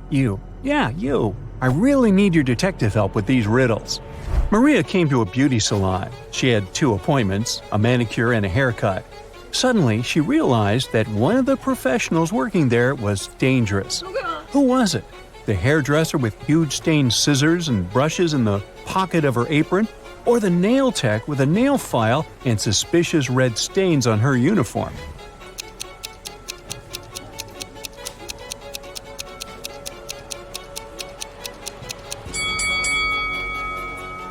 You. Yeah, you. I really need your detective help with these riddles. Maria came to a beauty salon. She had 2 appointments, a manicure and a haircut. Suddenly, she realized that one of the professionals working there was dangerous. Who was it? The hairdresser with huge stained scissors and brushes in the pocket of her apron? Or the nail tech with a nail file and suspicious red stains on her uniform?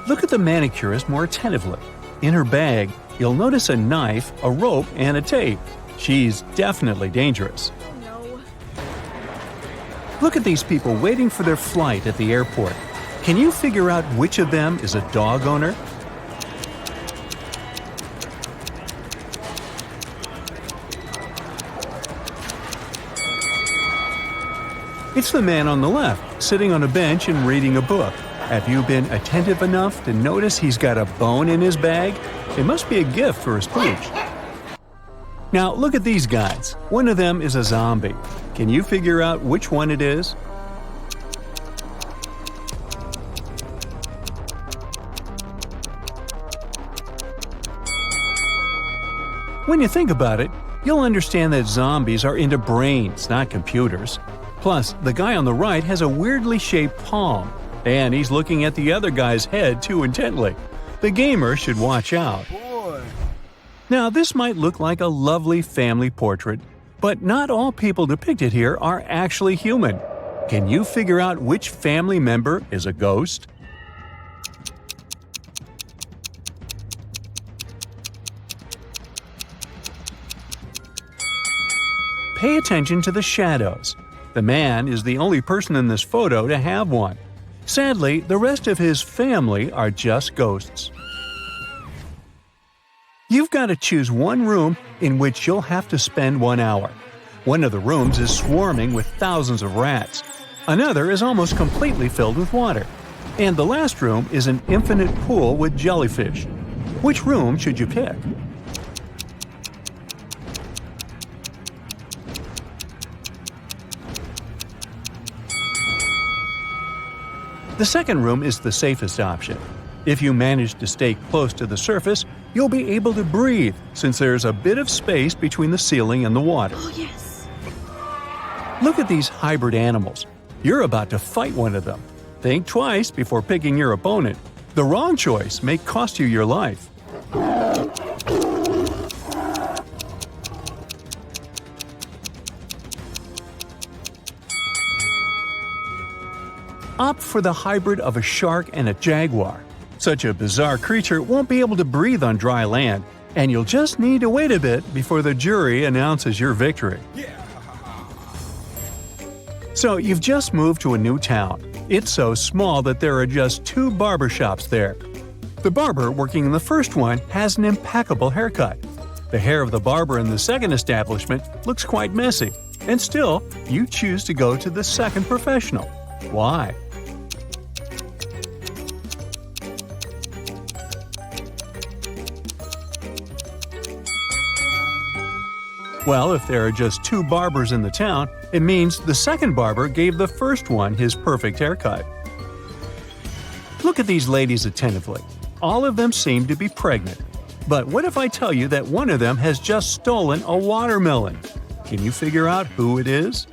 Look at the manicurist more attentively. In her bag, you'll notice a knife, a rope, and a tape. She's definitely dangerous. Oh no. Look at these people waiting for their flight at the airport. Can you figure out which of them is a dog owner? It's the man on the left, sitting on a bench and reading a book. Have you been attentive enough to notice he's got a bone in his bag? It must be a gift for his pooch. Now look at these guys. One of them is a zombie. Can you figure out which one it is? When you think about it, you'll understand that zombies are into brains, not computers. Plus, the guy on the right has a weirdly shaped palm, and he's looking at the other guy's head too intently. The gamer should watch out. Boy. Now, this might look like a lovely family portrait, but not all people depicted here are actually human. Can you figure out which family member is a ghost? Pay attention to the shadows. The man is the only person in this photo to have one. Sadly, the rest of his family are just ghosts. You've got to choose one room in which you'll have to spend 1 hour. One of the rooms is swarming with thousands of rats. Another is almost completely filled with water. And the last room is an infinite pool with jellyfish. Which room should you pick? The second room is the safest option. If you manage to stay close to the surface, you'll be able to breathe since there's a bit of space between the ceiling and the water. Oh yes. Look at these hybrid animals. You're about to fight one of them. Think twice before picking your opponent. The wrong choice may cost you your life. Opt for the hybrid of a shark and a jaguar. Such a bizarre creature won't be able to breathe on dry land, and you'll just need to wait a bit before the jury announces your victory. So you've just moved to a new town. It's so small that there are just 2 barbershops there. The barber working in the first one has an impeccable haircut. The hair of the barber in the second establishment looks quite messy, and still, you choose to go to the second professional. Why? Well, if there are just 2 barbers in the town, it means the second barber gave the first one his perfect haircut. Look at these ladies attentively. All of them seem to be pregnant. But what if I tell you that one of them has just stolen a watermelon? Can you figure out who it is?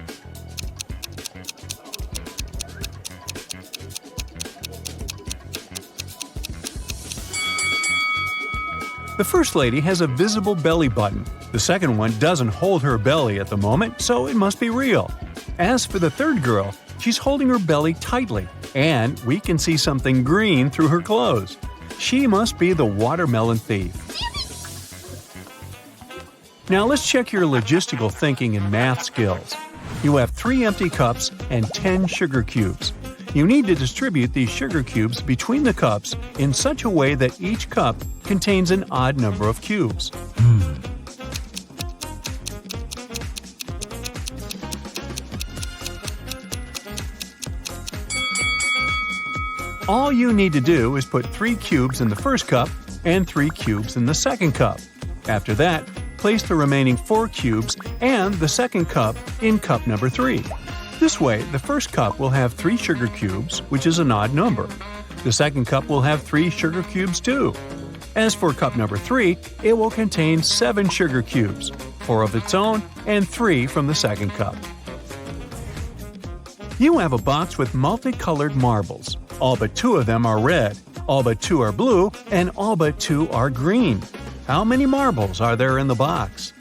The first lady has a visible belly button. The second one doesn't hold her belly at the moment, so it must be real. As for the third girl, she's holding her belly tightly, and we can see something green through her clothes. She must be the watermelon thief. Now let's check your logistical thinking and math skills. You have 3 empty cups and 10 sugar cubes. You need to distribute these sugar cubes between the cups in such a way that each cup contains an odd number of cubes. All you need to do is put 3 cubes in the first cup and 3 cubes in the second cup. After that, place the remaining 4 cubes and the second cup in cup number 3. This way, the first cup will have 3 sugar cubes, which is an odd number. The second cup will have 3 sugar cubes too. As for cup number 3, it will contain 7 sugar cubes, 4 of its own and 3 from the second cup. You have a box with multicolored marbles. All but 2 of them are red, all but 2 are blue, and all but 2 are green. How many marbles are there in the box?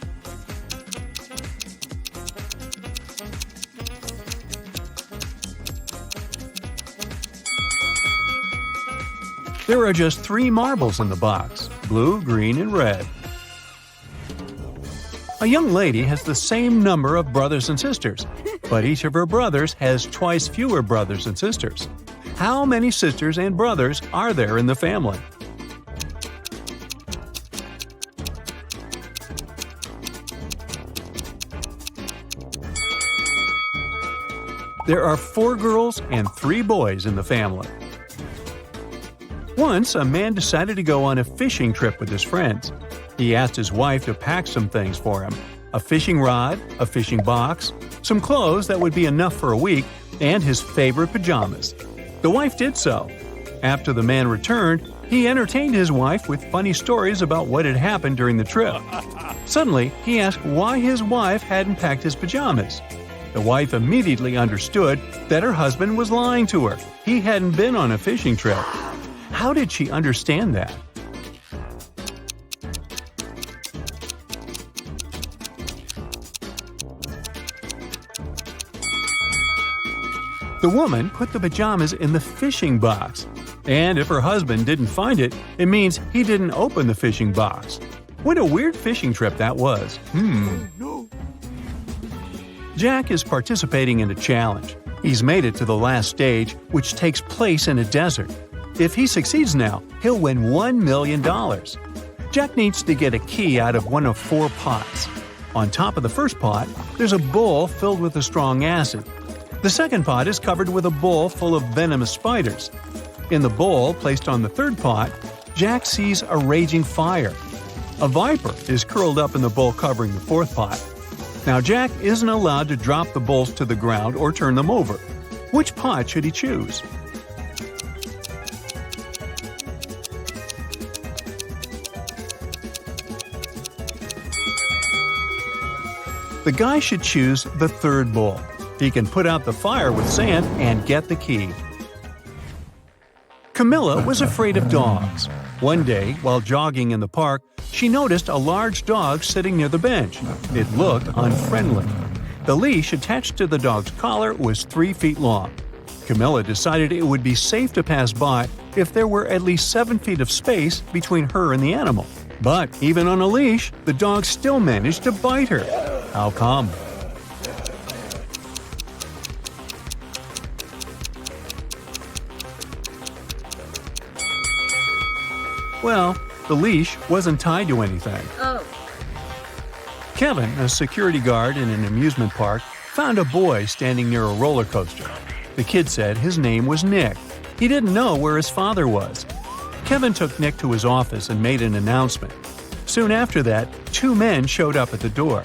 There are just 3 marbles in the box: blue, green, and red. A young lady has the same number of brothers and sisters, but each of her brothers has twice fewer brothers and sisters. How many sisters and brothers are there in the family? There are 4 girls and 3 boys in the family. Once, a man decided to go on a fishing trip with his friends. He asked his wife to pack some things for him: a fishing rod, a fishing box, some clothes that would be enough for a week, and his favorite pajamas. The wife did so. After the man returned, he entertained his wife with funny stories about what had happened during the trip. Suddenly, he asked why his wife hadn't packed his pajamas. The wife immediately understood that her husband was lying to her. He hadn't been on a fishing trip. How did she understand that? The woman put the pajamas in the fishing box. And if her husband didn't find it, it means he didn't open the fishing box. What a weird fishing trip that was. Jack is participating in a challenge. He's made it to the last stage, which takes place in a desert. If he succeeds now, he'll win $1 million. Jack needs to get a key out of one of 4 pots. On top of the first pot, there's a bowl filled with a strong acid. The second pot is covered with a bowl full of venomous spiders. In the bowl placed on the third pot, Jack sees a raging fire. A viper is curled up in the bowl covering the fourth pot. Now Jack isn't allowed to drop the bowls to the ground or turn them over. Which pot should he choose? The guy should choose the third bowl. He can put out the fire with sand and get the key. Camilla was afraid of dogs. One day, while jogging in the park, she noticed a large dog sitting near the bench. It looked unfriendly. The leash attached to the dog's collar was 3 feet long. Camilla decided it would be safe to pass by if there were at least 7 feet of space between her and the animal. But even on a leash, the dog still managed to bite her. How come? Well, the leash wasn't tied to anything. Kevin, a security guard in an amusement park, found a boy standing near a roller coaster. The kid said his name was Nick. He didn't know where his father was. Kevin took Nick to his office and made an announcement. Soon after that, 2 men showed up at the door.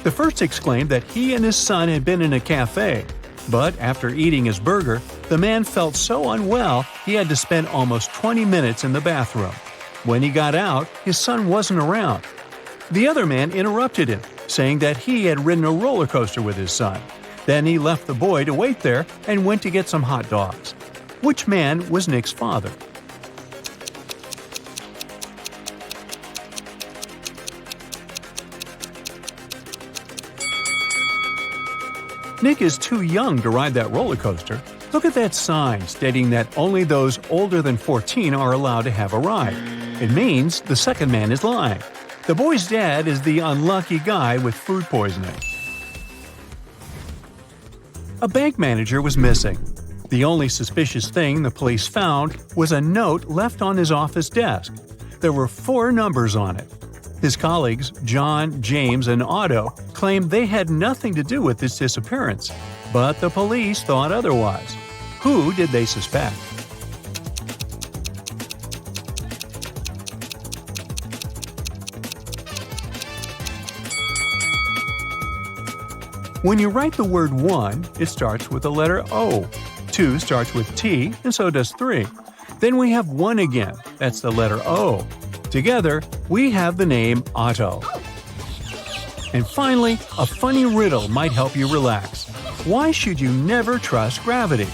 The first exclaimed that he and his son had been in a cafe. But after eating his burger, the man felt so unwell he had to spend almost 20 minutes in the bathroom. When he got out, his son wasn't around. The other man interrupted him, saying that he had ridden a roller coaster with his son. Then he left the boy to wait there and went to get some hot dogs. Which man was Nick's father? Nick is too young to ride that roller coaster. Look at that sign stating that only those older than 14 are allowed to have a ride. It means the second man is lying. The boy's dad is the unlucky guy with food poisoning. A bank manager was missing. The only suspicious thing the police found was a note left on his office desk. There were 4 numbers on it. His colleagues, John, James, and Otto, claimed they had nothing to do with this disappearance, but the police thought otherwise. Who did they suspect? When you write the word 1, it starts with the letter O. 2 starts with T, and so does 3. Then we have 1 again, that's the letter O. Together, we have the name Otto. And finally, a funny riddle might help you relax. Why should you never trust gravity?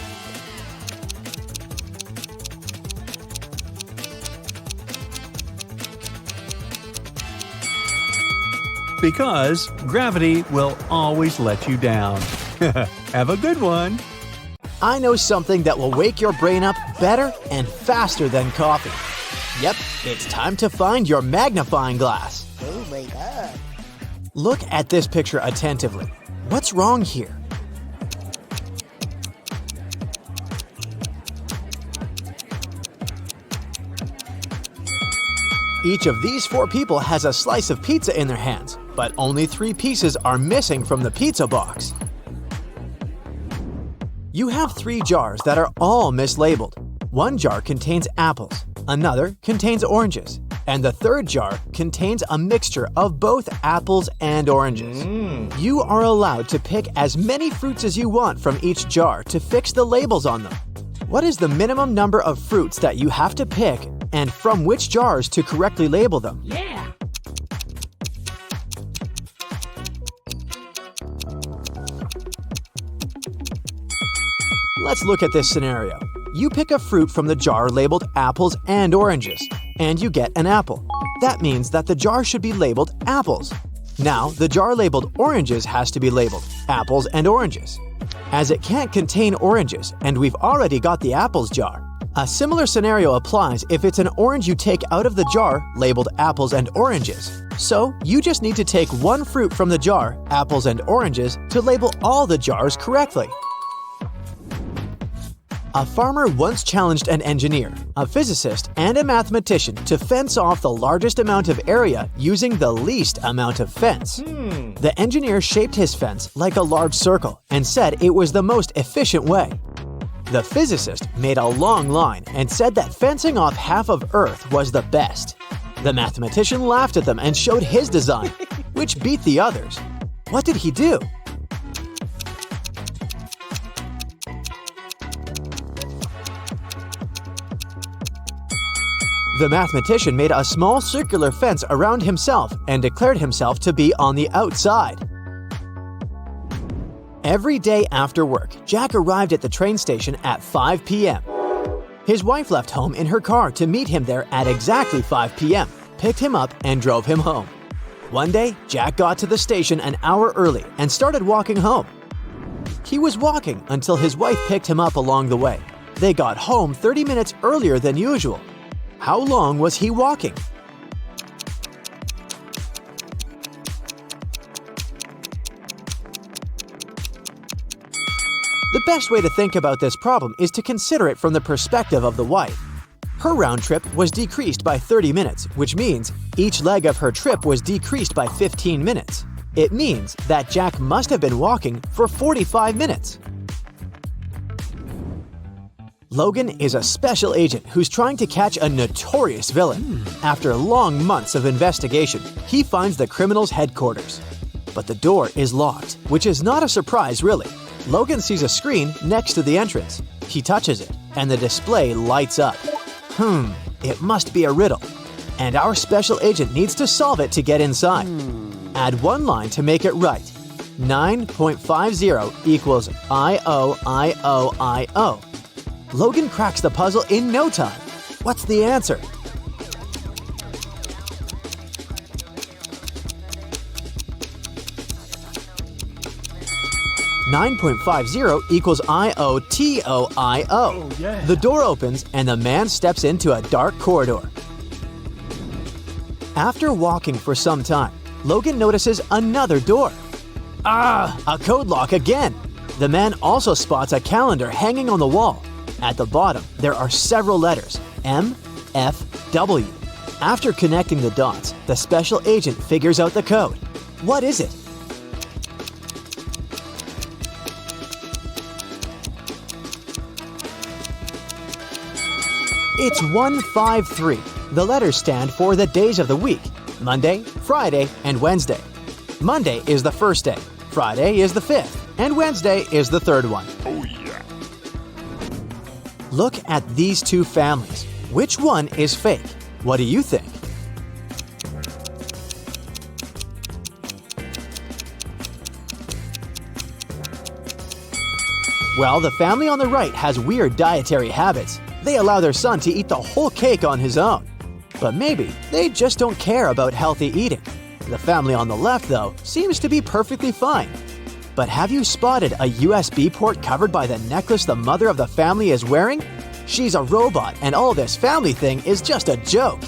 Because gravity will always let you down. Have a good one! I know something that will wake your brain up better and faster than coffee. Yep, it's time to find your magnifying glass. Oh my god. Look at this picture attentively. What's wrong here? Each of these 4 people has a slice of pizza in their hands, but only 3 pieces are missing from the pizza box. You have 3 jars that are all mislabeled. One jar contains apples, another contains oranges, and the third jar contains a mixture of both apples and oranges. You are allowed to pick as many fruits as you want from each jar to fix the labels on them. What is the minimum number of fruits that you have to pick and from which jars to correctly label them? Yeah. Let's look at this scenario. You pick a fruit from the jar labeled apples and oranges, and you get an apple. That means that the jar should be labeled apples. Now, the jar labeled oranges has to be labeled apples and oranges. As it can't contain oranges, and we've already got the apples jar, a similar scenario applies if it's an orange you take out of the jar labeled apples and oranges. So, you just need to take one fruit from the jar, apples and oranges, to label all the jars correctly. A farmer once challenged an engineer, a physicist, and a mathematician to fence off the largest amount of area using the least amount of fence. The engineer shaped his fence like a large circle and said it was the most efficient way. The physicist made a long line and said that fencing off half of Earth was the best. The mathematician laughed at them and showed his design, which beat the others. What did he do? The mathematician made a small circular fence around himself and declared himself to be on the outside. Every day after work, Jack arrived at the train station at 5 p.m. His wife left home in her car to meet him there at exactly 5 p.m., picked him up, and drove him home. One day, Jack got to the station an hour early and started walking home. He was walking until his wife picked him up along the way. They got home 30 minutes earlier than usual. How long was he walking? The best way to think about this problem is to consider it from the perspective of the wife. Her round trip was decreased by 30 minutes, which means each leg of her trip was decreased by 15 minutes. It means that Jack must have been walking for 45 minutes. Logan is a special agent who's trying to catch a notorious villain. After long months of investigation, he finds the criminal's headquarters. But the door is locked, which is not a surprise really. Logan sees a screen next to the entrance. He touches it, and the display lights up. It must be a riddle. And our special agent needs to solve it to get inside. Add one line to make it right. 9.50 equals I-O-I-O-I-O. Logan cracks the puzzle in no time. What's the answer? $9.50 equals I-O-T-O-I-O. Oh, yeah. The door opens and the man steps into a dark corridor. After walking for some time, Logan notices another door. A code lock again! The man also spots a calendar hanging on the wall. At the bottom, there are several letters, M, F, W. After connecting the dots, the special agent figures out the code. What is it? It's 153. The letters stand for the days of the week: Monday, Friday, and Wednesday. Monday is the first day, Friday is the fifth, and Wednesday is the third one. Oh yeah. Look at these two families. Which one is fake? What do you think? Well, the family on the right has weird dietary habits. They allow their son to eat the whole cake on his own. But maybe they just don't care about healthy eating. The family on the left, though, seems to be perfectly fine. But have you spotted a USB port covered by the necklace the mother of the family is wearing? She's a robot, and all this family thing is just a joke.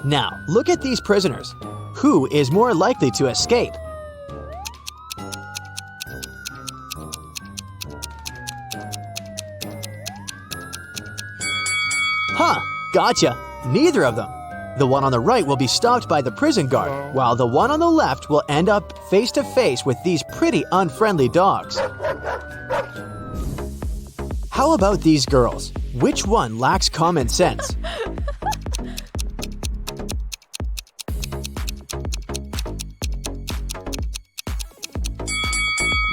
Now, look at these prisoners. Who is more likely to escape? Huh, gotcha. Neither of them. The one on the right will be stopped by the prison guard, while the one on the left will end up face to face with these pretty unfriendly dogs. How about these girls? Which one lacks common sense?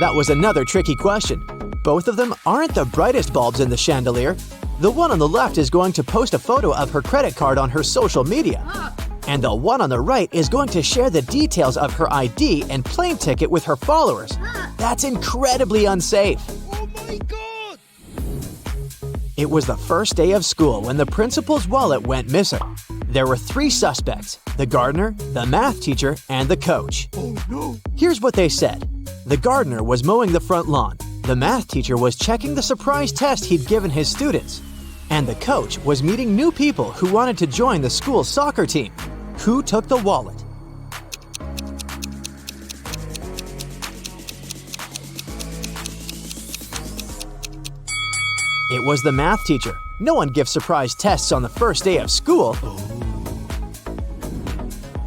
That was another tricky question. Both of them aren't the brightest bulbs in the chandelier. The one on the left is going to post a photo of her credit card on her social media. And the one on the right is going to share the details of her ID and plane ticket with her followers. That's incredibly unsafe. Oh my god! It was the first day of school when the principal's wallet went missing. There were 3 suspects: the gardener, the math teacher, and the coach. Oh no! Here's what they said. The gardener was mowing the front lawn. The math teacher was checking the surprise test he'd given his students. And the coach was meeting new people who wanted to join the school's soccer team. Who took the wallet? It was the math teacher. No one gives surprise tests on the first day of school.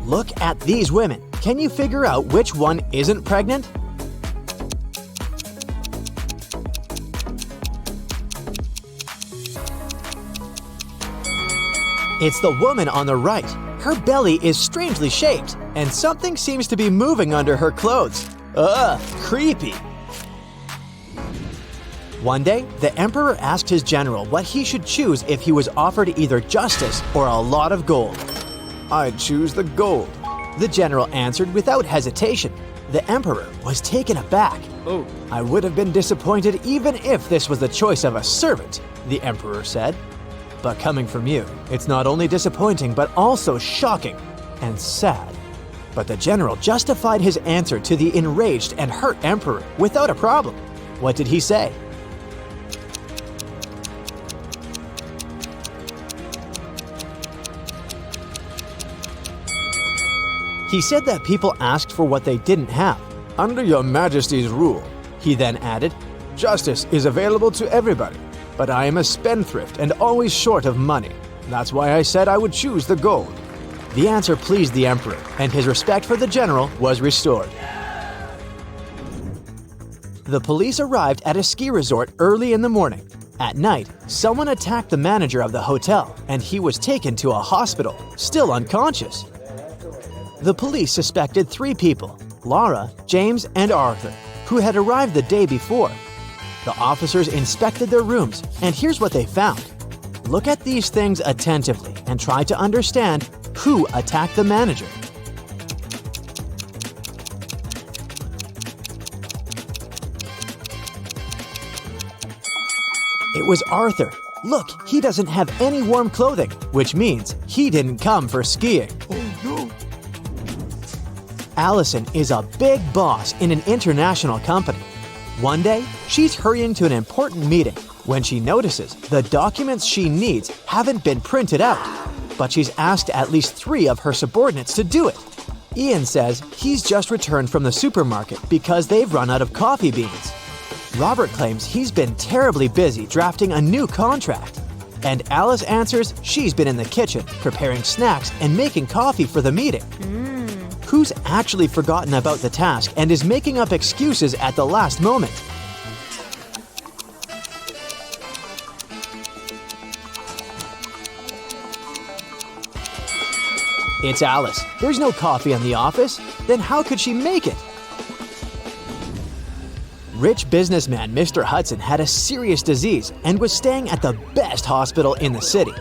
Look at these women. Can you figure out which one isn't pregnant? It's the woman on the right. Her belly is strangely shaped, and something seems to be moving under her clothes. Ugh, creepy. One day, the emperor asked his general what he should choose if he was offered either justice or a lot of gold. "I'd choose the gold," the general answered without hesitation. The emperor was taken aback. Oh. "I would have been disappointed even if this was the choice of a servant," the emperor said. "But coming from you, it's not only disappointing but also shocking and sad." But the general justified his answer to the enraged and hurt emperor without a problem. What did he say? He said that people asked for what they didn't have. "Under your majesty's rule," he then added, "justice is available to everybody. But I am a spendthrift and always short of money. That's why I said I would choose the gold." The answer pleased the emperor, and his respect for the general was restored. The police arrived at a ski resort early in the morning. At night, someone attacked the manager of the hotel, and he was taken to a hospital, still unconscious. The police suspected 3 people: Laura, James, and Arthur, who had arrived the day before. The officers inspected their rooms, and here's what they found. Look at these things attentively and try to understand who attacked the manager. It was Arthur. Look, he doesn't have any warm clothing, which means he didn't come for skiing. Oh no! Allison is a big boss in an international company. One day, she's hurrying to an important meeting when she notices the documents she needs haven't been printed out, but she's asked at least 3 of her subordinates to do it. Ian says he's just returned from the supermarket because they've run out of coffee beans. Robert claims he's been terribly busy drafting a new contract. And Alice answers she's been in the kitchen preparing snacks and making coffee for the meeting. Who's actually forgotten about the task and is making up excuses at the last moment? It's Alice. There's no coffee in the office. then how could she make it? Rich businessman Mr. Hudson had a serious disease and was staying at the best hospital in the city.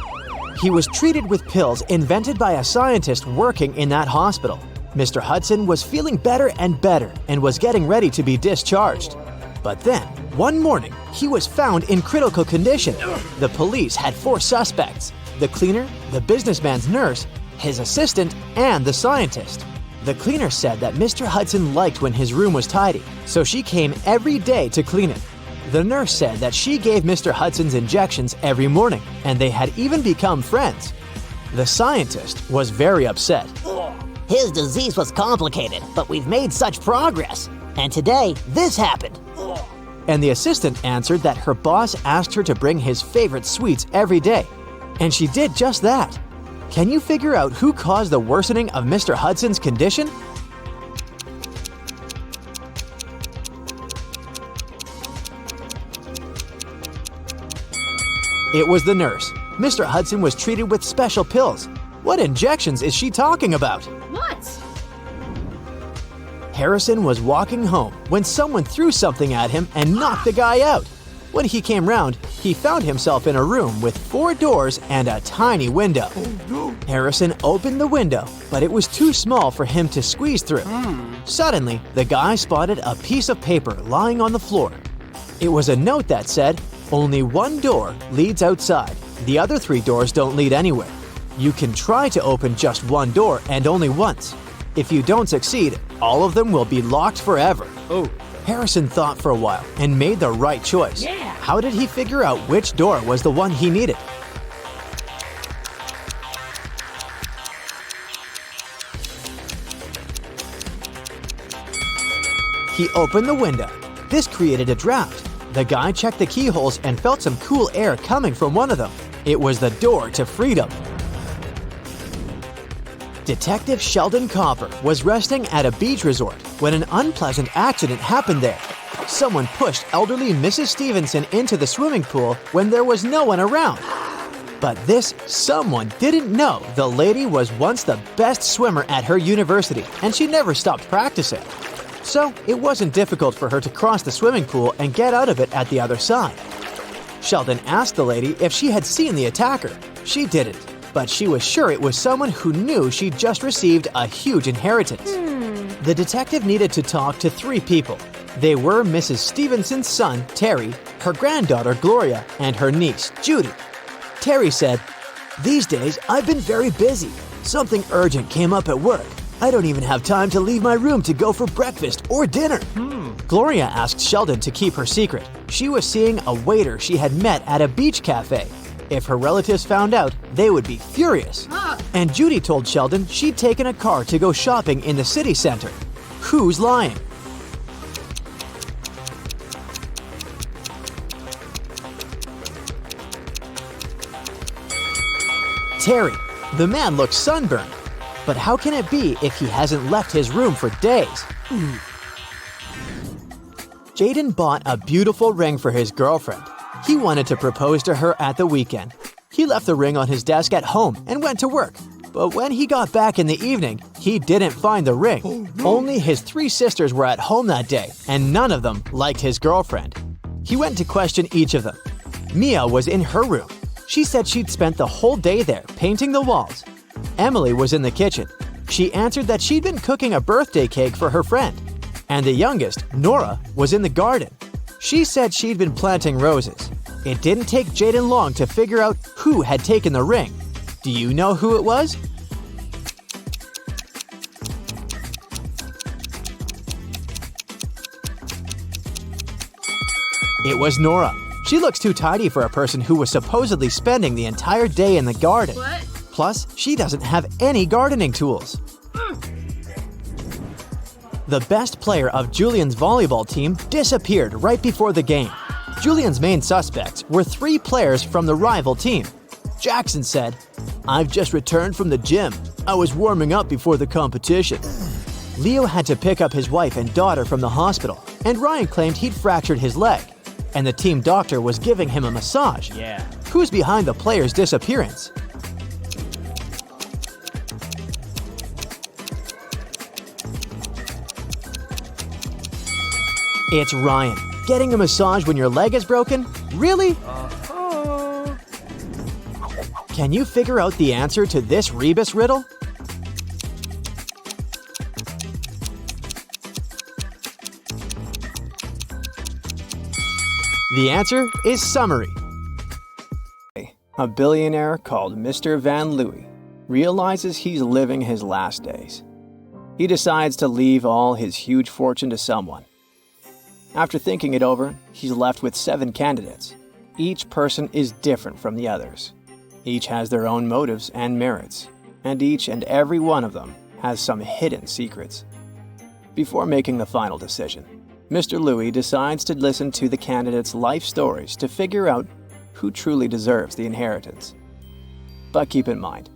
He was treated with pills invented by a scientist working in that hospital. Mr. Hudson was feeling better and better and was getting ready to be discharged. But then, one morning, he was found in critical condition. The police had 4 suspects: the cleaner, the businessman's nurse, his assistant, and the scientist. The cleaner said that Mr. Hudson liked when his room was tidy, so she came every day to clean it. The nurse said that she gave Mr. Hudson's injections every morning, and they had even become friends. The scientist was very upset. His disease was complicated, but we've made such progress. And today, this happened. And the assistant answered that her boss asked her to bring his favorite sweets every day. And she did just that. Can you figure out who caused the worsening of Mr. Hudson's condition? It was the nurse. Mr. Hudson was treated with special pills. What injections is she talking about? What? Harrison was walking home when someone threw something at him and knocked the guy out. When he came round, he found himself in a room with 4 doors and a tiny window. Harrison opened the window, but it was too small for him to squeeze through. Suddenly, the guy spotted a piece of paper lying on the floor. It was a note that said, "Only one door leads outside. The other 3 doors don't lead anywhere. You can try to open just one door and only once. If you don't succeed, all of them will be locked forever." Harrison thought for a while and made the right choice. How did he figure out which door was the one he needed? He opened the window. This created a draft. The guy checked the keyholes and felt some cool air coming from one of them. It was the door to freedom. Detective Sheldon Copper was resting at a beach resort when an unpleasant accident happened there. Someone pushed elderly Mrs. Stevenson into the swimming pool when there was no one around. But this someone didn't know the lady was once the best swimmer at her university and she never stopped practicing. So it wasn't difficult for her to cross the swimming pool and get out of it at the other side. Sheldon asked the lady if she had seen the attacker. She didn't, but she was sure it was someone who knew she'd just received a huge inheritance. The detective needed to talk to 3 people. They were Mrs. Stevenson's son, Terry, her granddaughter, Gloria, and her niece, Judy. Terry said, "These days, I've been very busy. Something urgent came up at work. I don't even have time to leave my room to go for breakfast or dinner." Gloria asked Sheldon to keep her secret. She was seeing a waiter she had met at a beach cafe. If her relatives found out, they would be furious. And Judy told Sheldon she'd taken a car to go shopping in the city center. Who's lying? Terry. The man looks sunburned. But how can it be if he hasn't left his room for days? Jaden bought a beautiful ring for his girlfriend. He wanted to propose to her at the weekend. He left the ring on his desk at home and went to work. But when he got back in the evening, he didn't find the ring. Only his 3 sisters were at home that day, and none of them liked his girlfriend. He went to question each of them. Mia was in her room. She said she'd spent the whole day there painting the walls. Emily was in the kitchen. She answered that she'd been cooking a birthday cake for her friend. And the youngest, Nora, was in the garden. She said she'd been planting roses. It didn't take Jaden long to figure out who had taken the ring. Do you know who it was? It was Nora. She looks too tidy for a person who was supposedly spending the entire day in the garden. What? Plus, she doesn't have any gardening tools. The best player of Julian's volleyball team disappeared right before the game. Julian's main suspects were 3 players from the rival team. Jackson said, "I've just returned from the gym. I was warming up before the competition." Leo had to pick up his wife and daughter from the hospital, and Ryan claimed he'd fractured his leg. And the team doctor was giving him a massage. Who's behind the player's disappearance? It's Ryan. Getting a massage when your leg is broken? Really? Can you figure out the answer to this rebus riddle? The answer is summary. A billionaire called Mr. Van Louis realizes he's living his last days. He decides to leave all his huge fortune to someone. After thinking it over, he's left with 7 candidates. Each person is different from the others. Each has their own motives and merits, and each and every one of them has some hidden secrets. Before making the final decision, Mr. Louis decides to listen to the candidates' life stories to figure out who truly deserves the inheritance. But keep in mind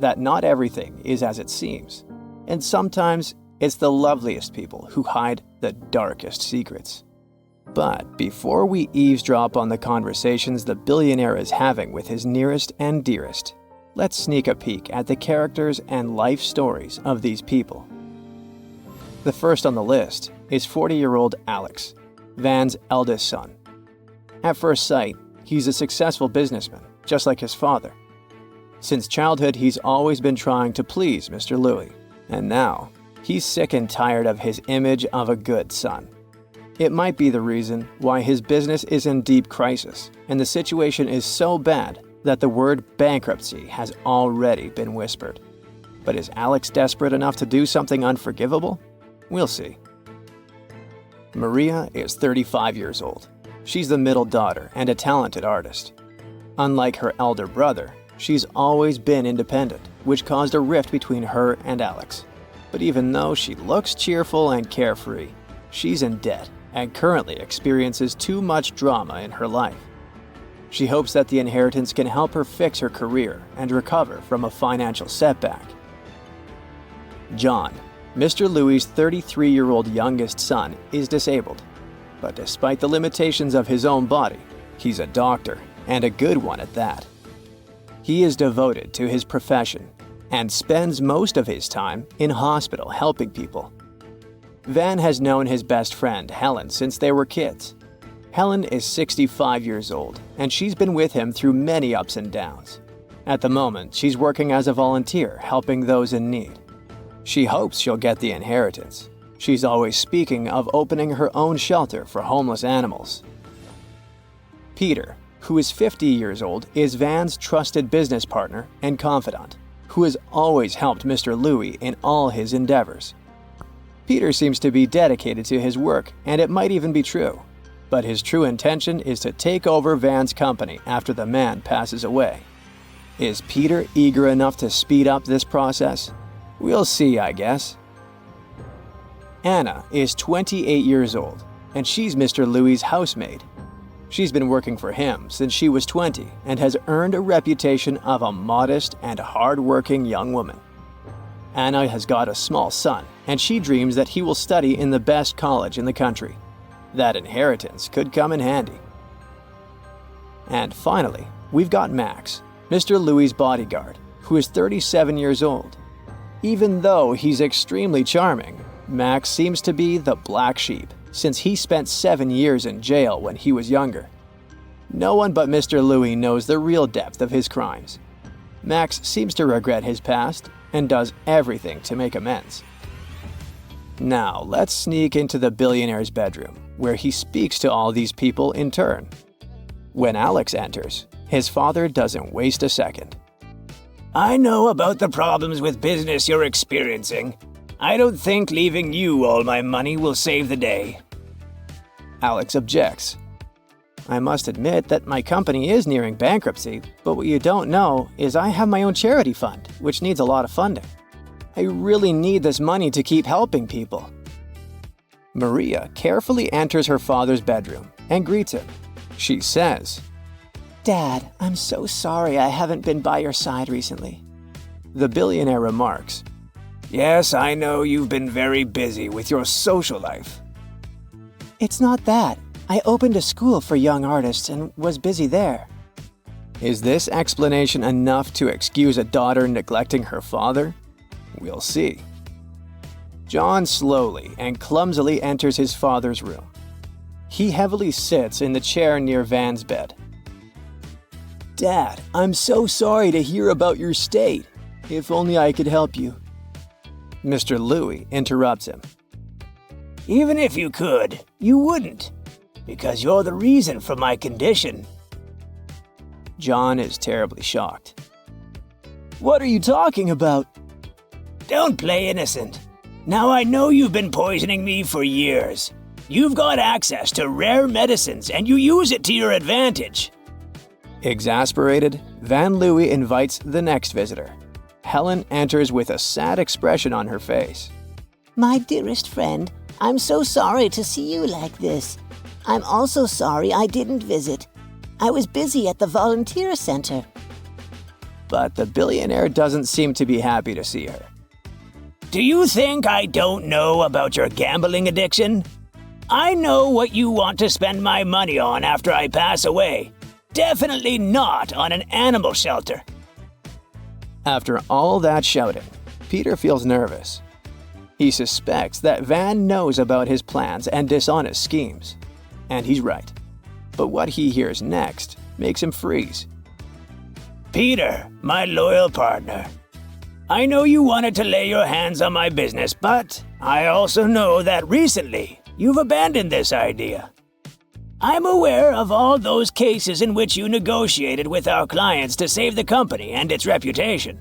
that not everything is as it seems, and sometimes it's the loveliest people who hide the darkest secrets. But before we eavesdrop on the conversations the billionaire is having with his nearest and dearest, let's sneak a peek at the characters and life stories of these people. The first on the list is 40-year-old Alex, Van's eldest son. At first sight, he's a successful businessman, just like his father. Since childhood, he's always been trying to please Mr. Louis, and now he's sick and tired of his image of a good son. It might be the reason why his business is in deep crisis, and the situation is so bad that the word bankruptcy has already been whispered. But is Alex desperate enough to do something unforgivable? We'll see. Maria is 35 years old. She's the middle daughter and a talented artist. Unlike her elder brother, she's always been independent, which caused a rift between her and Alex. But even though she looks cheerful and carefree, she's in debt and currently experiences too much drama in her life. She hopes that the inheritance can help her fix her career and recover from a financial setback. John, Mr. Louis' 33-year-old youngest son, is disabled. But despite the limitations of his own body, he's a doctor, and a good one at that. He is devoted to his profession and spends most of his time in hospital helping people. Van has known his best friend, Helen, since they were kids. Helen is 65 years old, and she's been with him through many ups and downs. At the moment, she's working as a volunteer, helping those in need. She hopes she'll get the inheritance. She's always speaking of opening her own shelter for homeless animals. Peter, who is 50 years old, is Van's trusted business partner and confidant, who has always helped Mr. Louis in all his endeavors. Peter seems to be dedicated to his work, and it might even be true. But his true intention is to take over Van's company after the man passes away. Is Peter eager enough to speed up this process? We'll see, I guess. Anna is 28 years old, and she's Mr. Louis' housemaid. She's been working for him since she was 20 and has earned a reputation of a modest and hard-working young woman. Anna has got a small son, and she dreams that he will study in the best college in the country. That inheritance could come in handy. And finally, we've got Max, Mr. Louis' bodyguard, who is 37 years old. Even though he's extremely charming, Max seems to be the black sheep, since he spent 7 years in jail when he was younger. No one but Mr. Louis knows the real depth of his crimes. Max seems to regret his past and does everything to make amends. Now, let's sneak into the billionaire's bedroom, where he speaks to all these people in turn. When Alex enters, his father doesn't waste a second. I know about the problems with business you're experiencing. I don't think leaving you all my money will save the day. Alex objects. I must admit that my company is nearing bankruptcy, but what you don't know is I have my own charity fund, which needs a lot of funding. I really need this money to keep helping people. Maria carefully enters her father's bedroom and greets him. She says, "Dad, I'm so sorry I haven't been by your side recently." The billionaire remarks, Yes, I know you've been very busy with your social life. "It's not that. I opened a school for young artists and was busy there." Is this explanation enough to excuse a daughter neglecting her father? We'll see. John slowly and clumsily enters his father's room. He heavily sits in the chair near Van's bed. "Dad, I'm so sorry to hear about your state. If only I could help you." Mr. Louis interrupts him. Even if you could, you wouldn't, because you're the reason for my condition. John is terribly shocked. "What are you talking about?" Don't play innocent. Now I know you've been poisoning me for years. You've got access to rare medicines and you use it to your advantage. Exasperated, Van Louis invites the next visitor. Helen enters with a sad expression on her face. My dearest friend, I'm so sorry to see you like this. I'm also sorry I didn't visit. I was busy at the volunteer center. But the billionaire doesn't seem to be happy to see her. Do you think I don't know about your gambling addiction? I know what you want to spend my money on after I pass away. Definitely not on an animal shelter. After all that shouting, Peter feels nervous. He suspects that Van knows about his plans and dishonest schemes. And he's right. But what he hears next makes him freeze. Peter, my loyal partner. I know you wanted to lay your hands on my business, but I also know that recently you've abandoned this idea. I'm aware of all those cases in which you negotiated with our clients to save the company and its reputation.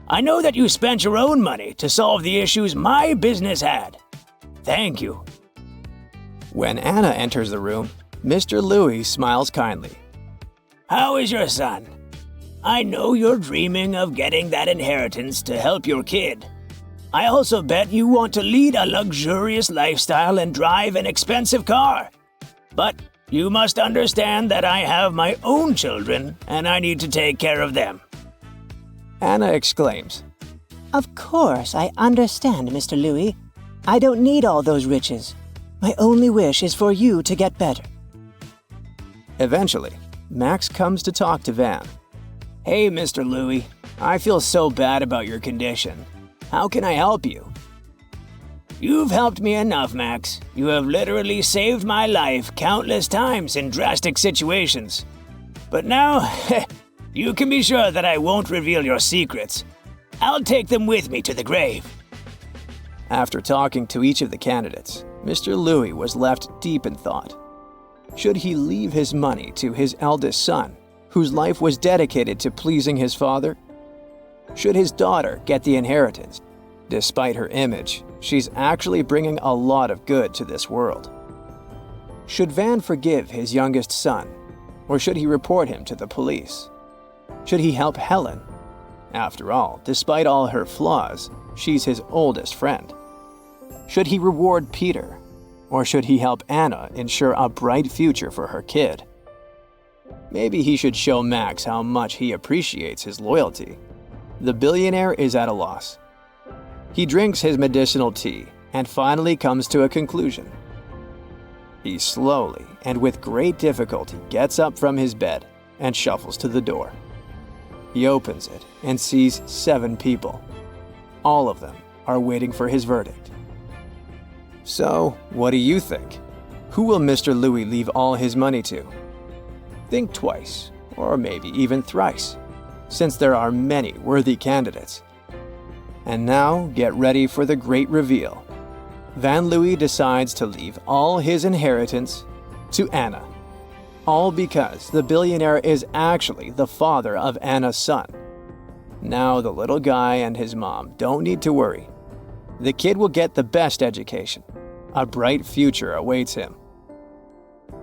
I know that you spent your own money to solve the issues my business had. Thank you. When Anna enters the room, Mr. Louis smiles kindly. How is your son? I know you're dreaming of getting that inheritance to help your kid. I also bet you want to lead a luxurious lifestyle and drive an expensive car. But you must understand that I have my own children and I need to take care of them. Anna exclaims. Of course, I understand, Mr. Louis. I don't need all those riches. My only wish is for you to get better. Eventually, Max comes to talk to Van. Hey, Mr. Louis, I feel so bad about your condition. How can I help you? You've helped me enough, Max. You have literally saved my life countless times in drastic situations. But now, you can be sure that I won't reveal your secrets. I'll take them with me to the grave. After talking to each of the candidates, Mr. Louis was left deep in thought. Should he leave his money to his eldest son, whose life was dedicated to pleasing his father? Should his daughter get the inheritance? Despite her image, she's actually bringing a lot of good to this world. Should Van forgive his youngest son, or should he report him to the police? Should he help Helen? After all, despite all her flaws, she's his oldest friend. Should he reward Peter, or should he help Anna ensure a bright future for her kid? Maybe he should show Max how much he appreciates his loyalty. The billionaire is at a loss. He drinks his medicinal tea and finally comes to a conclusion. He slowly and with great difficulty gets up from his bed and shuffles to the door. He opens it and sees 7 people. All of them are waiting for his verdict. So, what do you think? Who will Mr. Louis leave all his money to? Think twice, or maybe even thrice, since there are many worthy candidates. And now, get ready for the great reveal. Van Louis decides to leave all his inheritance to Anna. All because the billionaire is actually the father of Anna's son. Now the little guy and his mom don't need to worry. The kid will get the best education. A bright future awaits him.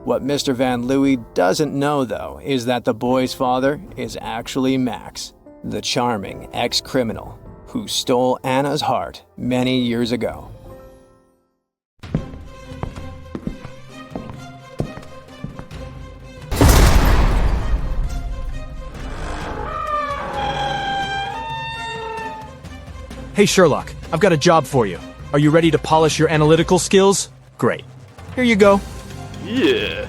What Mr. Van Louis doesn't know, though, is that the boy's father is actually Max, the charming ex-criminal who stole Anna's heart many years ago. Hey Sherlock, I've got a job for you. Are you ready to polish your analytical skills? Great. Here you go. Yeah.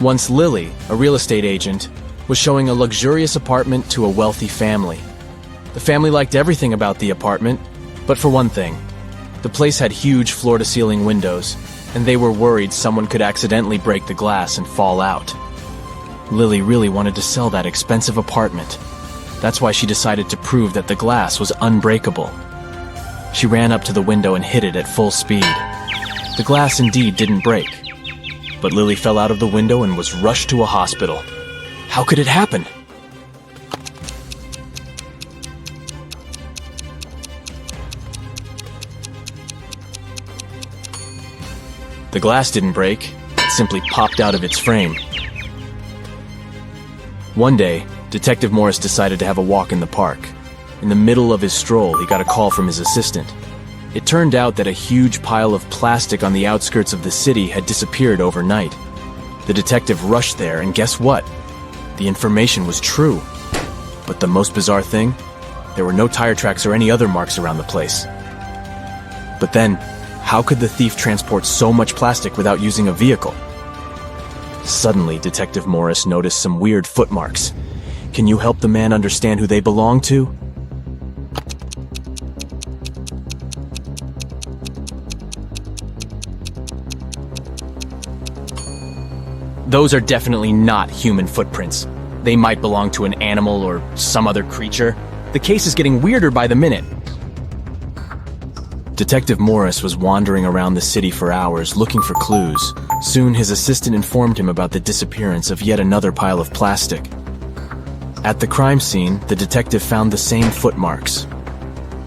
Once Lily, a real estate agent, was showing a luxurious apartment to a wealthy family. The family liked everything about the apartment, but for one thing. The place had huge floor-to-ceiling windows, and they were worried someone could accidentally break the glass and fall out. Lily really wanted to sell that expensive apartment. That's why she decided to prove that the glass was unbreakable. She ran up to the window and hit it at full speed. The glass indeed didn't break, but Lily fell out of the window and was rushed to a hospital. How could it happen? The glass didn't break, it simply popped out of its frame. One day, Detective Morris decided to have a walk in the park. In the middle of his stroll, he got a call from his assistant. It turned out that a huge pile of plastic on the outskirts of the city had disappeared overnight. The detective rushed there, and guess what? The information was true. But the most bizarre thing? There were no tire tracks or any other marks around the place. But then, how could the thief transport so much plastic without using a vehicle? Suddenly, Detective Morris noticed some weird footmarks. Can you help the man understand who they belong to? Those are definitely not human footprints. They might belong to an animal or some other creature. The case is getting weirder by the minute. Detective Morris was wandering around the city for hours looking for clues. Soon his assistant informed him about the disappearance of yet another pile of plastic. At the crime scene, the detective found the same footmarks.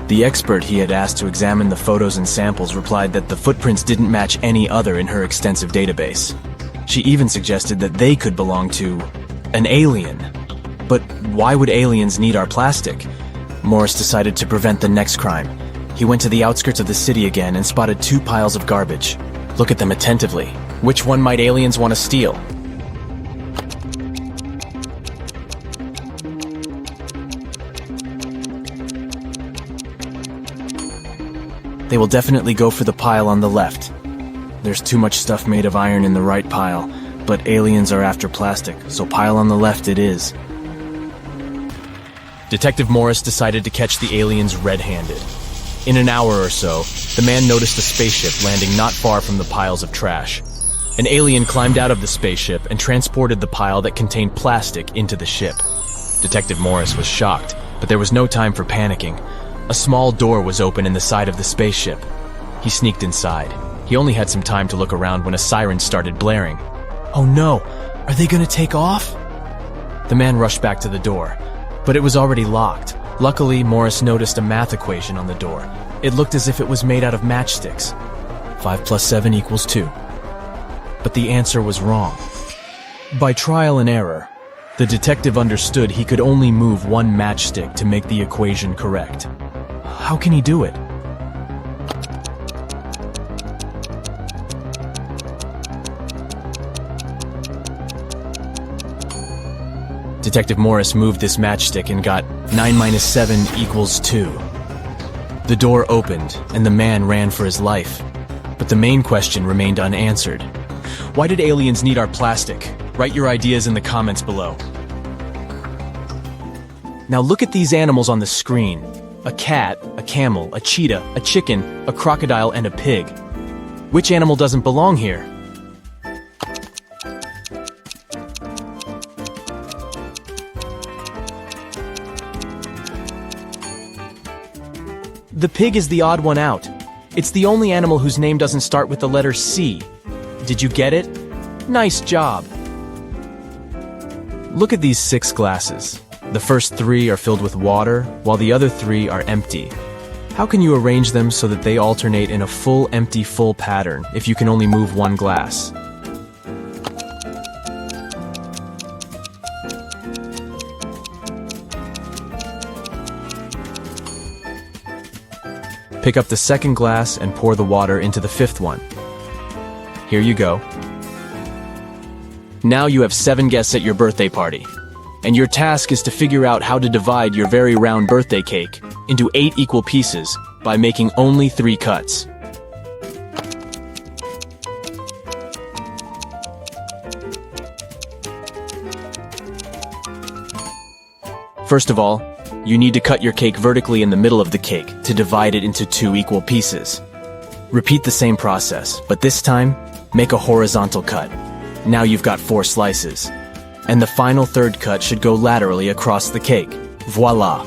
The expert he had asked to examine the photos and samples replied that the footprints didn't match any other in her extensive database. She even suggested that they could belong to an alien. But why would aliens need our plastic? Morris decided to prevent the next crime. He went to the outskirts of the city again and spotted 2 piles of garbage. Look at them attentively. Which one might aliens want to steal? They will definitely go for the pile on the left. There's too much stuff made of iron in the right pile, but aliens are after plastic, so pile on the left it is. Detective Morris decided to catch the aliens red-handed. In an hour or so, the man noticed a spaceship landing not far from the piles of trash. An alien climbed out of the spaceship and transported the pile that contained plastic into the ship. Detective Morris was shocked, but there was no time for panicking. A small door was open in the side of the spaceship. He sneaked inside. He only had some time to look around when a siren started blaring. Oh no! Are they gonna take off? The man rushed back to the door, but it was already locked. Luckily, Morris noticed a math equation on the door. It looked as if it was made out of matchsticks. 5 plus 7 equals 2. But the answer was wrong. By trial and error, the detective understood he could only move one matchstick to make the equation correct. How can he do it? Detective Morris moved this matchstick and got 9 minus 7 equals 2. The door opened, and the man ran for his life. But the main question remained unanswered. Why did aliens need our plastic? Write your ideas in the comments below. Now look at these animals on the screen. A cat, a camel, a cheetah, a chicken, a crocodile, and a pig. Which animal doesn't belong here? The pig is the odd one out. It's the only animal whose name doesn't start with the letter C. Did you get it? Nice job. Look at these 6 glasses. The first 3 are filled with water, while the other 3 are empty. How can you arrange them so that they alternate in a full empty full pattern if you can only move one glass? Pick up the second glass and pour the water into the 5th one. Here you go. Now you have 7 guests at your birthday party. And your task is to figure out how to divide your very round birthday cake into 8 equal pieces by making only 3 cuts. First of all, you need to cut your cake vertically in the middle of the cake to divide it into 2 equal pieces. Repeat the same process, but this time, make a horizontal cut. Now you've got 4 slices. And the final third cut should go laterally across the cake. Voila!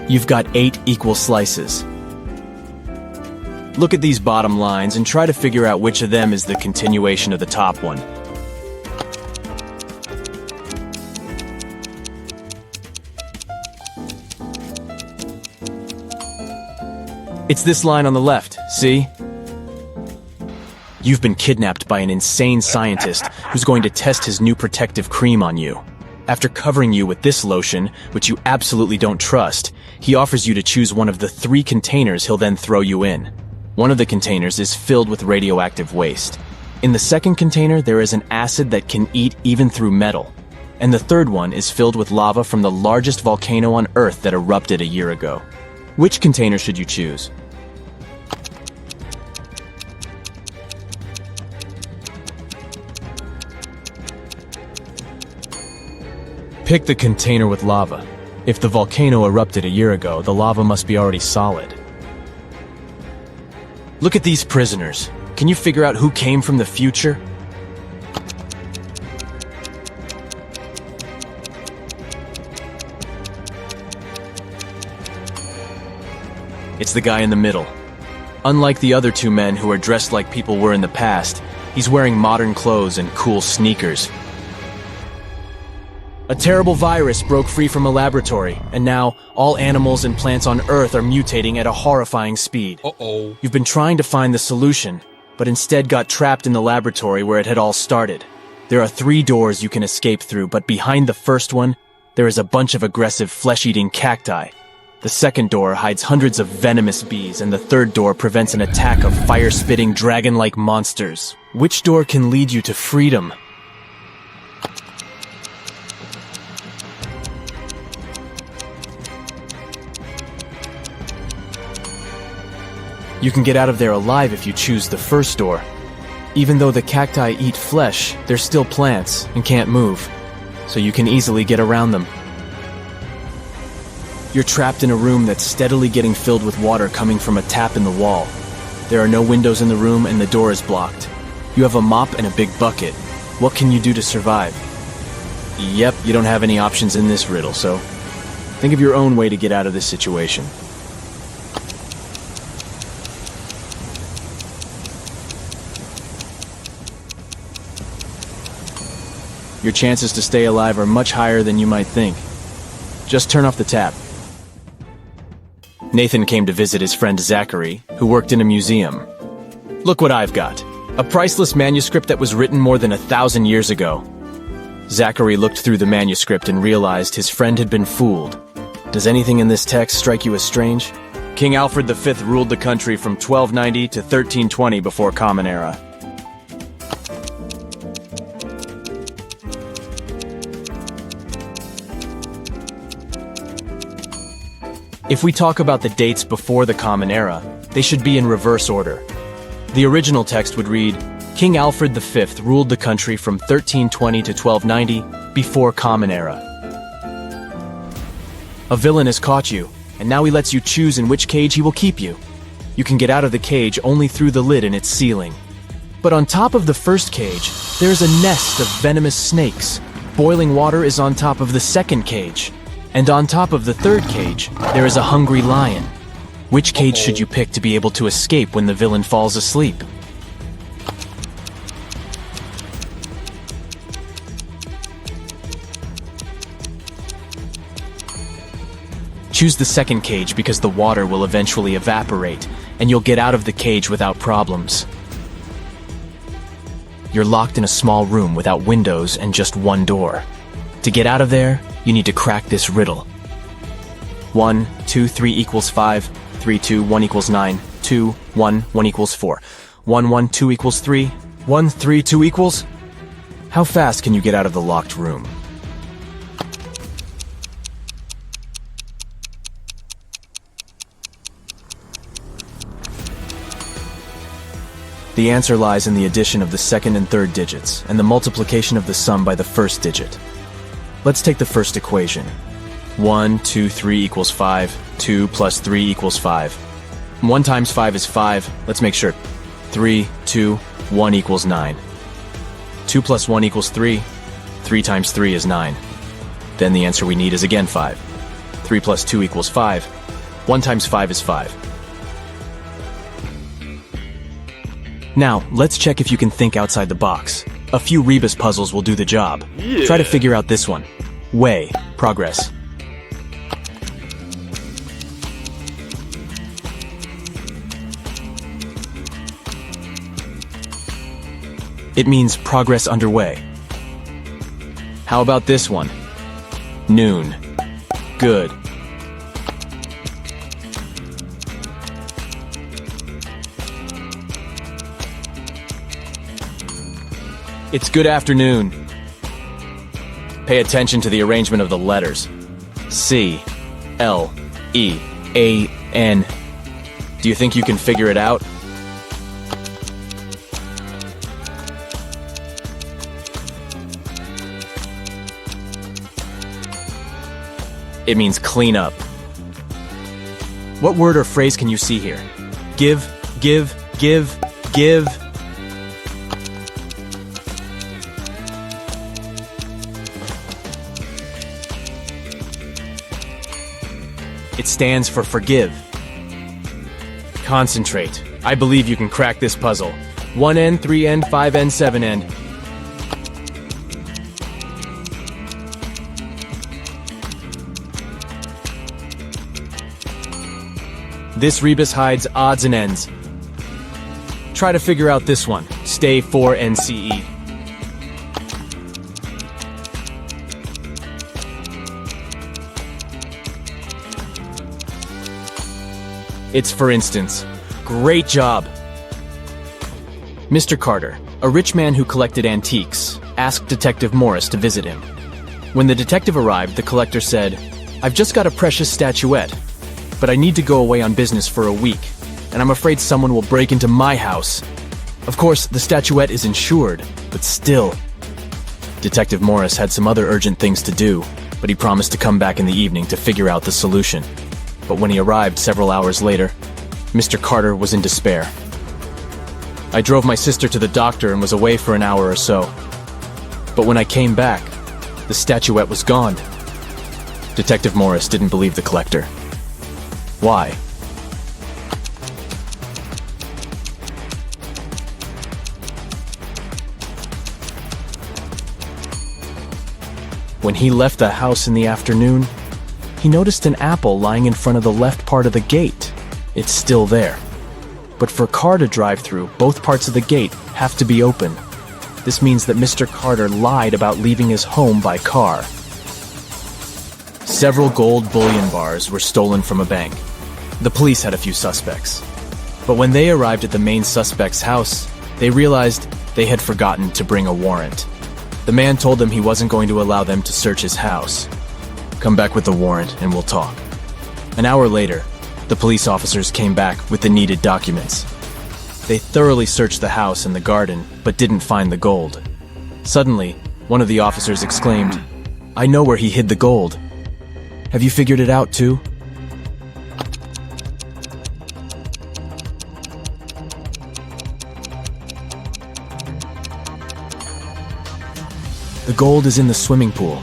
You've got 8 equal slices. Look at these bottom lines and try to figure out which of them is the continuation of the top one. It's this line on the left, see? You've been kidnapped by an insane scientist who's going to test his new protective cream on you. After covering you with this lotion, which you absolutely don't trust, he offers you to choose one of the 3 containers he'll then throw you in. One of the containers is filled with radioactive waste. In the second container, there is an acid that can eat even through metal. And the third one is filled with lava from the largest volcano on Earth that erupted a year ago. Which container should you choose? Pick the container with lava. If the volcano erupted a year ago, the lava must be already solid. Look at these prisoners. Can you figure out who came from the future? It's the guy in the middle. Unlike the other 2 men who are dressed like people were in the past, he's wearing modern clothes and cool sneakers. A terrible virus broke free from a laboratory, and now all animals and plants on Earth are mutating at a horrifying speed. Uh-oh. You've been trying to find the solution, but instead got trapped in the laboratory where it had all started. There are 3 doors you can escape through, but behind the first one, there is a bunch of aggressive flesh-eating cacti. The second door hides hundreds of venomous bees, and the third door prevents an attack of fire-spitting dragon-like monsters. Which door can lead you to freedom? You can get out of there alive if you choose the first door. Even though the cacti eat flesh, they're still plants and can't move, so you can easily get around them. You're trapped in a room that's steadily getting filled with water coming from a tap in the wall. There are no windows in the room and the door is blocked. You have a mop and a big bucket. What can you do to survive? Yep, you don't have any options in this riddle, so think of your own way to get out of this situation. Your chances to stay alive are much higher than you might think. Just turn off the tap. Nathan came to visit his friend Zachary, who worked in a museum. Look what I've got. A priceless manuscript that was written more than 1,000 years ago. Zachary looked through the manuscript and realized his friend had been fooled. Does anything in this text strike you as strange? King Alfred V ruled the country from 1290 to 1320 before Common Era. If we talk about the dates before the Common Era, they should be in reverse order. The original text would read, King Alfred V ruled the country from 1320 to 1290 before Common Era. A villain has caught you, and now he lets you choose in which cage he will keep you. You can get out of the cage only through the lid in its ceiling. But on top of the first cage, there is a nest of venomous snakes. Boiling water is on top of the second cage. And on top of the third cage, there is a hungry lion. Which cage should you pick to be able to escape when the villain falls asleep? Choose the second cage because the water will eventually evaporate, and you'll get out of the cage without problems. You're locked in a small room without windows and just one door. To get out of there, you need to crack this riddle. 1, 2, 3 equals 5, 3, 2, 1 equals 9, 2, 1, 1 equals 4, 1, 1, 2 equals 3, 1, 3, 2 equals... How fast can you get out of the locked room? The answer lies in the addition of the second and third digits, and the multiplication of the sum by the first digit. Let's take the first equation. 1, 2, 3 equals 5, 2 plus 3 equals 5. 1 times 5 is 5, let's make sure. 3, 2, 1 equals 9. 2 plus 1 equals 3. 3 times 3 is 9. Then the answer we need is again 5. 3 plus 2 equals 5. 1 times 5 is 5. Now, let's check if you can think outside the box. A few rebus puzzles will do the job. Try to figure out this one. Way. Progress. It means progress underway. How about this one? Noon. Good. It's good afternoon. Pay attention to the arrangement of the letters. C, L, E, A, N. Do you think you can figure it out? It means clean up. What word or phrase can you see here? Give, give, give, give. It stands for forgive. Concentrate. I believe you can crack this puzzle. 1N, 3N, 5N, 7N. This rebus hides odds and ends. Try to figure out this one. Stay 4NCE. It's for instance. Great job! Mr. Carter, a rich man who collected antiques, asked Detective Morris to visit him. When the detective arrived, the collector said, "I've just got a precious statuette, but I need to go away on business for a week, and I'm afraid someone will break into my house." Of course, the statuette is insured, but still. Detective Morris had some other urgent things to do, but he promised to come back in the evening to figure out the solution. But when he arrived several hours later, Mr. Carter was in despair. I drove my sister to the doctor and was away for an hour or so. But when I came back, the statuette was gone. Detective Morris didn't believe the collector. Why? When he left the house in the afternoon, he noticed an apple lying in front of the left part of the gate. It's still there. But for a car to drive through, both parts of the gate have to be open. This means that Mr. Carter lied about leaving his home by car. Several gold bullion bars were stolen from a bank. The police had a few suspects. But when they arrived at the main suspect's house, they realized they had forgotten to bring a warrant. The man told them he wasn't going to allow them to search his house. "Come back with the warrant and we'll talk." An hour later, the police officers came back with the needed documents. They thoroughly searched the house and the garden, but didn't find the gold. Suddenly, one of the officers exclaimed, "I know where he hid the gold. Have you figured it out too?" The gold is in the swimming pool.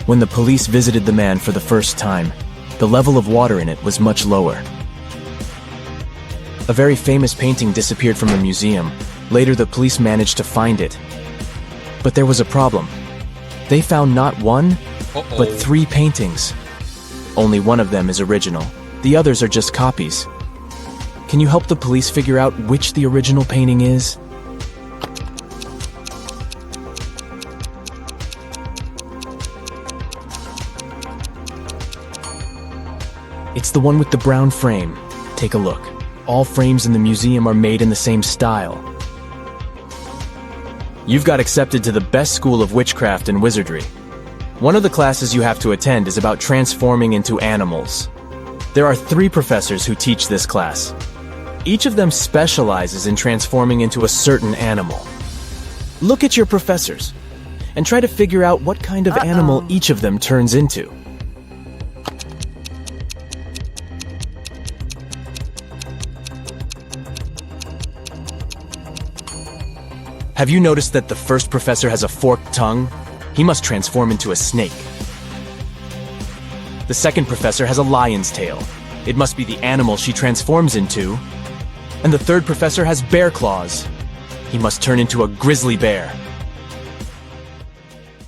When the police visited the man for the first time, the level of water in it was much lower. A very famous painting disappeared from the museum. Later, the police managed to find it. But there was a problem. They found not one, but 3 paintings. Only one of them is original. The others are just copies. Can you help the police figure out which the original painting is? It's the one with the brown frame. Take a look. All frames in the museum are made in the same style. You've got accepted to the best school of witchcraft and wizardry. One of the classes you have to attend is about transforming into animals. There are 3 professors who teach this class. Each of them specializes in transforming into a certain animal. Look at your professors and try to figure out what kind of animal each of them turns into. Have you noticed that the first professor has a forked tongue? He must transform into a snake. The second professor has a lion's tail. It must be the animal she transforms into. And the third professor has bear claws. He must turn into a grizzly bear.